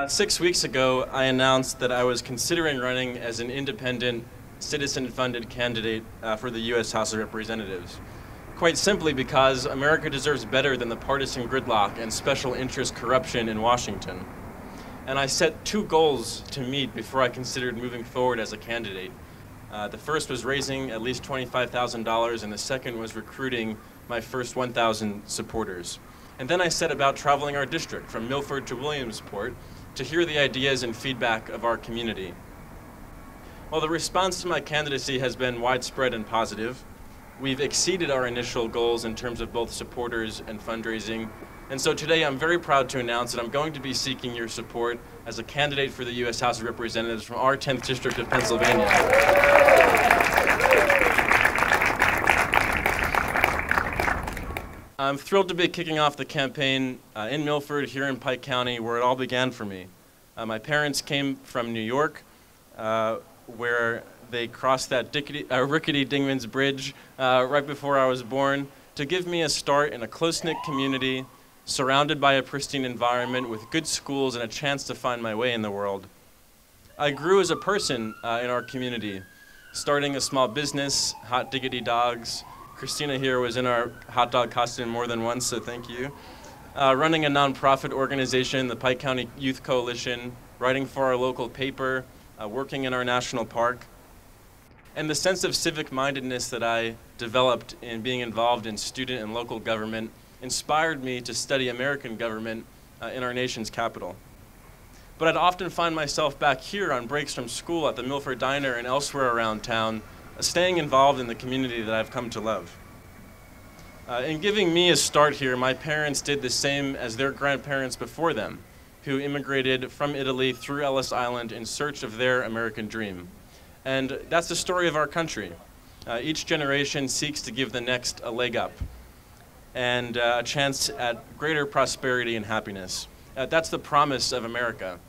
6 weeks ago, I announced that I was considering running as an independent, citizen-funded candidate for the U.S. House of Representatives. Quite simply because America deserves better than the partisan gridlock and special interest corruption in Washington. And I set two goals to meet before I considered moving forward as a candidate. The first was raising at least $25,000, and the second was recruiting my first 1,000 supporters. And then I set about traveling our district from Milford to Williamsport to hear the ideas and feedback of our community. While the response to my candidacy has been widespread and positive, we've exceeded our initial goals in terms of both supporters and fundraising. And so today I'm very proud to announce that I'm going to be seeking your support as a candidate for the U.S. House of Representatives from our 10th District of Pennsylvania. I'm thrilled to be kicking off the campaign in Milford, here in Pike County, where it all began for me. My parents came from New York, where they crossed that rickety Dingman's Bridge right before I was born, to give me a start in a close-knit community, surrounded by a pristine environment with good schools and a chance to find my way in the world. I grew as a person in our community, starting a small business, Hot Diggity Dogs. Christina here was in our hot dog costume more than once, so thank you. Running a nonprofit organization, the Pike County Youth Coalition, writing for our local paper, working in our national park. And the sense of civic-mindedness that I developed in being involved in student and local government inspired me to study American government in our nation's capital. But I'd often find myself back here on breaks from school at the Milford Diner and elsewhere around town, staying involved in the community that I've come to love. In giving me a start here, my parents did the same as their grandparents before them, who immigrated from Italy through Ellis Island in search of their American dream. And that's the story of our country. Each generation seeks to give the next a leg up and a chance at greater prosperity and happiness. That's the promise of America.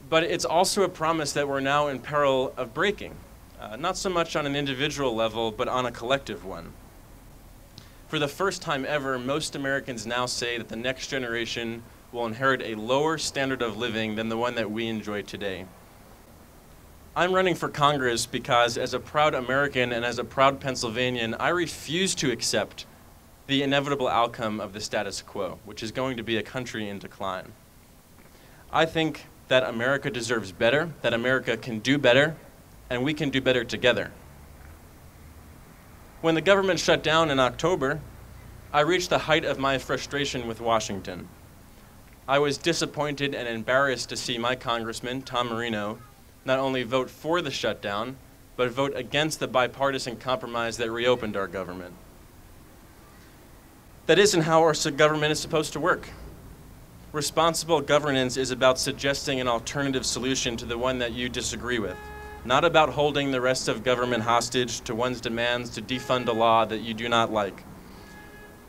But it's also a promise that we're now in peril of breaking. Not so much on an individual level, but on a collective one. For the first time ever, most Americans now say that the next generation will inherit a lower standard of living than the one that we enjoy today. I'm running for Congress because as a proud American and as a proud Pennsylvanian, I refuse to accept the inevitable outcome of the status quo, which is going to be a country in decline. I think that America deserves better, that America can do better, and we can do better together. When the government shut down in October, I reached the height of my frustration with Washington. I was disappointed and embarrassed to see my congressman, Tom Marino, not only vote for the shutdown, but vote against the bipartisan compromise that reopened our government. That isn't how our government is supposed to work. Responsible governance is about suggesting an alternative solution to the one that you disagree with, not about holding the rest of government hostage to one's demands to defund a law that you do not like.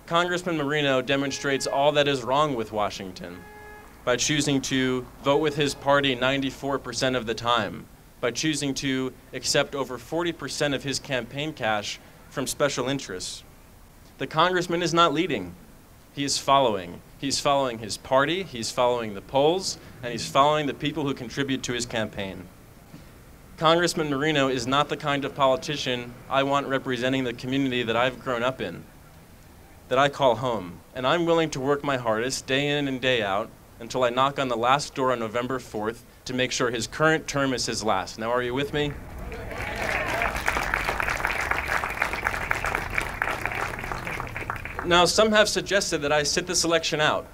Congressman Marino demonstrates all that is wrong with Washington by choosing to vote with his party 94% of the time, by choosing to accept over 40% of his campaign cash from special interests. The congressman is not leading. He is following. He's following his party, he's following the polls, and he's following the people who contribute to his campaign. Congressman Marino is not the kind of politician I want representing the community that I've grown up in, that I call home. And I'm willing to work my hardest day in and day out until I knock on the last door on November 4th to make sure his current term is his last. Now, are you with me? Now, some have suggested that I sit this election out.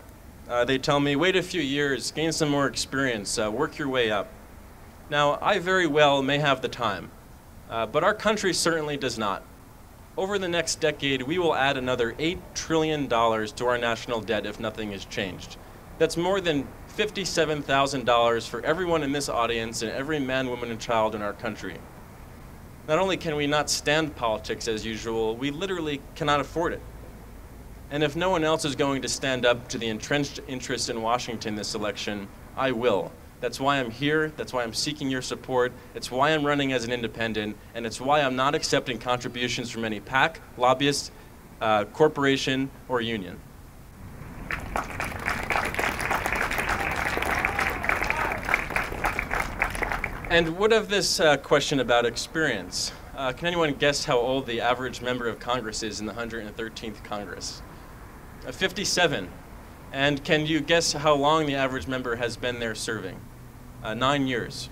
They tell me, wait a few years, gain some more experience, work your way up. Now, I very well may have the time, but our country certainly does not. Over the next decade, we will add another $8 trillion to our national debt if nothing is changed. That's more than $57,000 for everyone in this audience and every man, woman, and child in our country. Not only can we not stand politics as usual, we literally cannot afford it. And if no one else is going to stand up to the entrenched interests in Washington this election, I will. That's why I'm here, that's why I'm seeking your support, it's why I'm running as an independent, and it's why I'm not accepting contributions from any PAC, lobbyist, corporation, or union. And what of this question about experience? Can anyone guess how old the average member of Congress is in the 113th Congress? 57. And can you guess how long the average member has been there serving? 9 years.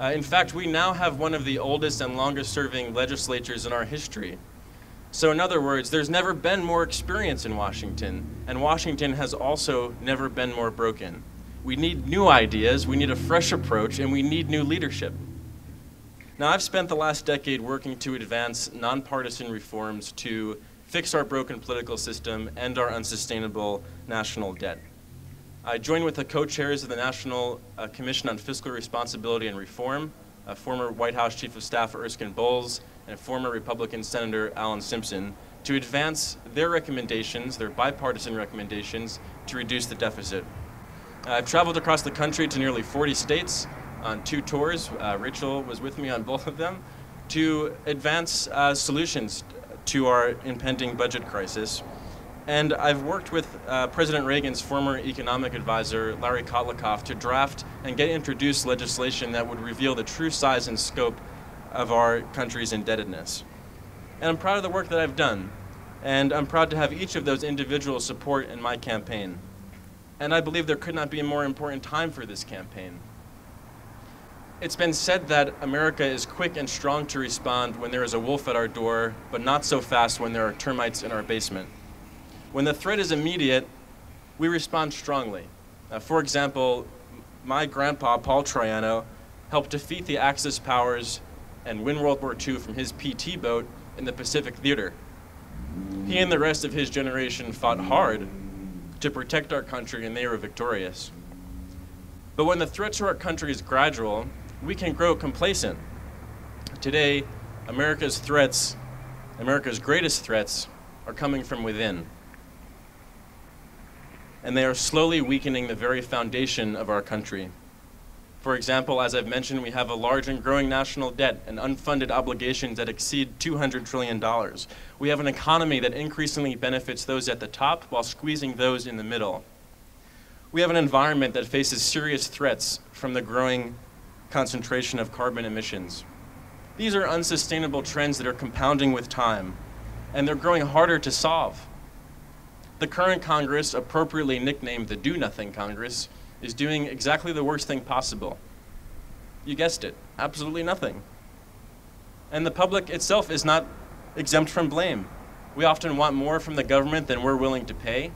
In fact, we now have one of the oldest and longest serving legislatures in our history. So in other words, there's never been more experience in Washington, and Washington has also never been more broken. We need new ideas, we need a fresh approach, and we need new leadership. Now, I've spent the last decade working to advance nonpartisan reforms to fix our broken political system and our unsustainable national debt. I joined with the co-chairs of the National Commission on Fiscal Responsibility and Reform, former White House Chief of Staff Erskine Bowles, and former Republican Senator Alan Simpson, to advance their recommendations, their bipartisan recommendations, to reduce the deficit. I've traveled across the country to nearly 40 states on 2 tours. Rachel was with me on both of them, to advance solutions to our impending budget crisis. And I've worked with President Reagan's former economic advisor, Larry Kotlikoff, to draft and get introduced legislation that would reveal the true size and scope of our country's indebtedness. And I'm proud of the work that I've done, and I'm proud to have each of those individuals support in my campaign. And I believe there could not be a more important time for this campaign. It's been said that America is quick and strong to respond when there is a wolf at our door, but not so fast when there are termites in our basement. When the threat is immediate, we respond strongly. For example, my grandpa, Paul Troiano, helped defeat the Axis powers and win World War II from his PT boat in the Pacific Theater. He and the rest of his generation fought hard to protect our country, and they were victorious. But when the threat to our country is gradual, we can grow complacent. Today, America's greatest threats, are coming from within. And they are slowly weakening the very foundation of our country. For example, as I've mentioned, we have a large and growing national debt and unfunded obligations that exceed $200 trillion. We have an economy that increasingly benefits those at the top while squeezing those in the middle. We have an environment that faces serious threats from the growing concentration of carbon emissions. These are unsustainable trends that are compounding with time, and they're growing harder to solve. The current Congress, appropriately nicknamed the Do-Nothing Congress, is doing exactly the worst thing possible. You guessed it, absolutely nothing. And the public itself is not exempt from blame. We often want more from the government than we're willing to pay.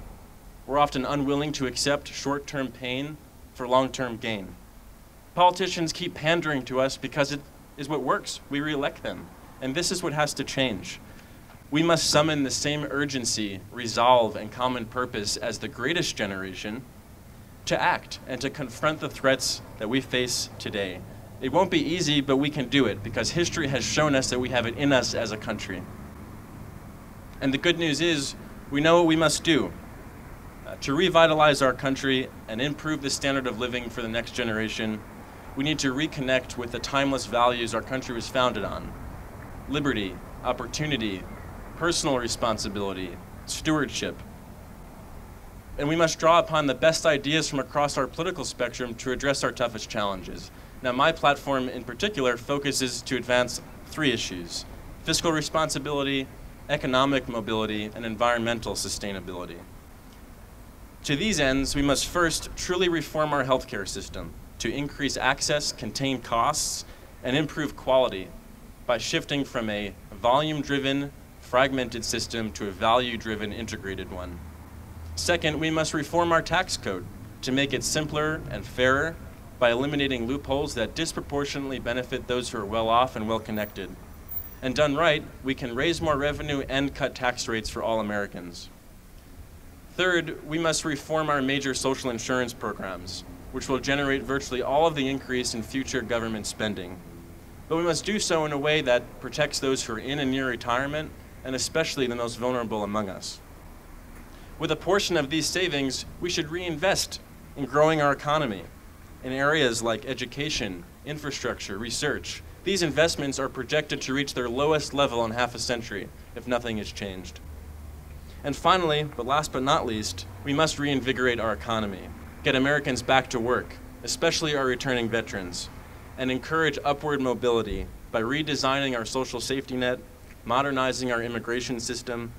We're often unwilling to accept short-term pain for long-term gain. Politicians keep pandering to us because it is what works. We re-elect them. And this is what has to change. We must summon the same urgency, resolve, and common purpose as the greatest generation to act and to confront the threats that we face today. It won't be easy, but we can do it because history has shown us that we have it in us as a country. And the good news is we know what we must do to revitalize our country and improve the standard of living for the next generation. We need to reconnect with the timeless values our country was founded on: liberty, opportunity, personal responsibility, stewardship. And we must draw upon the best ideas from across our political spectrum to address our toughest challenges. Now, my platform in particular focuses to advance 3 issues: fiscal responsibility, economic mobility, and environmental sustainability. To these ends, we must first truly reform our healthcare system to increase access, contain costs, and improve quality by shifting from a volume-driven, fragmented system to a value-driven, integrated one. Second, we must reform our tax code to make it simpler and fairer by eliminating loopholes that disproportionately benefit those who are well off and well connected. And done right, we can raise more revenue and cut tax rates for all Americans. Third, we must reform our major social insurance programs, which will generate virtually all of the increase in future government spending. But we must do so in a way that protects those who are in and near retirement, and especially the most vulnerable among us. With a portion of these savings, we should reinvest in growing our economy in areas like education, infrastructure, research. These investments are projected to reach their lowest level in half a century if nothing is changed. And finally, but last but not least, we must reinvigorate our economy, get Americans back to work, especially our returning veterans. and encourage upward mobility by redesigning our social safety net, modernizing our immigration system,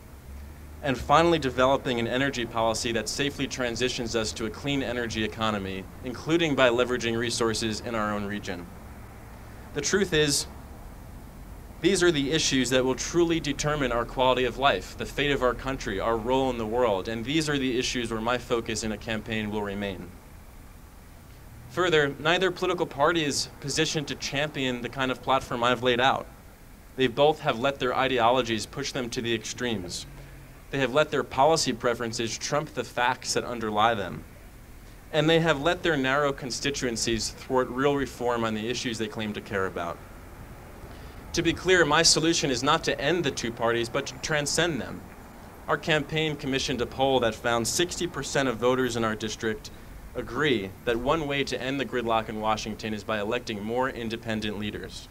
and finally developing an energy policy that safely transitions us to a clean energy economy, including by leveraging resources in our own region. The truth is, these are the issues that will truly determine our quality of life, the fate of our country, our role in the world, and these are the issues where my focus in a campaign will remain. Further, neither political party is positioned to champion the kind of platform I've laid out. They both have let their ideologies push them to the extremes. They have let their policy preferences trump the facts that underlie them. And they have let their narrow constituencies thwart real reform on the issues they claim to care about. To be clear, my solution is not to end the two parties, but to transcend them. Our campaign commissioned a poll that found 60% of voters in our district agree that one way to end the gridlock in Washington is by electing more independent leaders.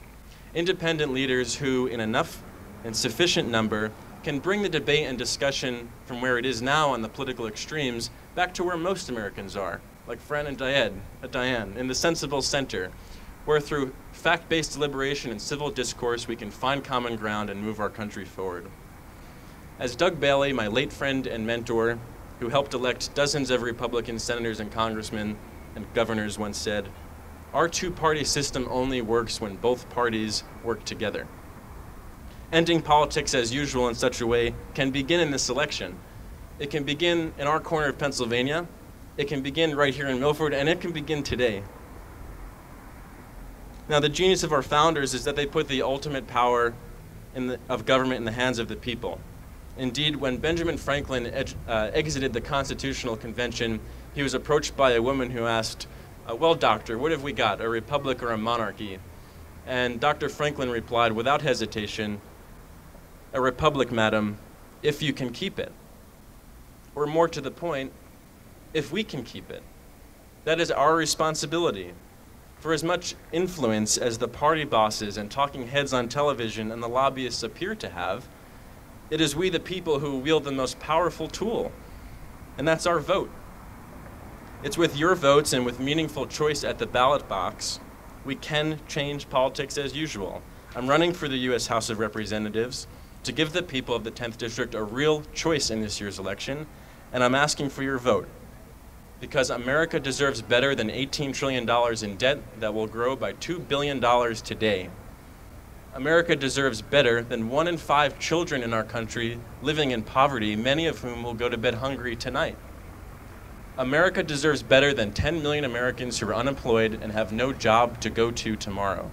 Independent leaders who, in enough and sufficient number, can bring the debate and discussion from where it is now on the political extremes back to where most Americans are, like Fran and Diane, in the sensible center, where through fact-based deliberation and civil discourse we can find common ground and move our country forward. As Doug Bailey, my late friend and mentor, who helped elect dozens of Republican senators and congressmen and governors, once said, "Our two-party system only works when both parties work together." Ending politics as usual in such a way can begin in this election. It can begin in our corner of Pennsylvania, it can begin right here in Milford, and it can begin today. Now, the genius of our founders is that they put the ultimate power of government in the hands of the people. Indeed, when Benjamin Franklin exited the Constitutional Convention, he was approached by a woman who asked, "Well, doctor, what have we got, a republic or a monarchy?" And Dr. Franklin replied without hesitation, "A republic, madam, if you can keep it." Or more to the point, if we can keep it. That is our responsibility. For as much influence as the party bosses and talking heads on television and the lobbyists appear to have, it is we the people who wield the most powerful tool, and that's our vote. It's with your votes and with meaningful choice at the ballot box, we can change politics as usual. I'm running for the U.S. House of Representatives to give the people of the 10th District a real choice in this year's election, and I'm asking for your vote. Because America deserves better than $18 trillion in debt that will grow by $2 billion today. America deserves better than 1 in 5 children in our country living in poverty, many of whom will go to bed hungry tonight. America deserves better than 10 million Americans who are unemployed and have no job to go to tomorrow.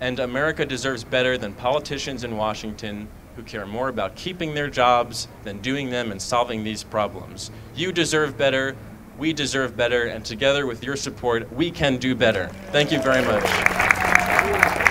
And America deserves better than politicians in Washington who care more about keeping their jobs than doing them and solving these problems. You deserve better, we deserve better, and together with your support, we can do better. Thank you very much.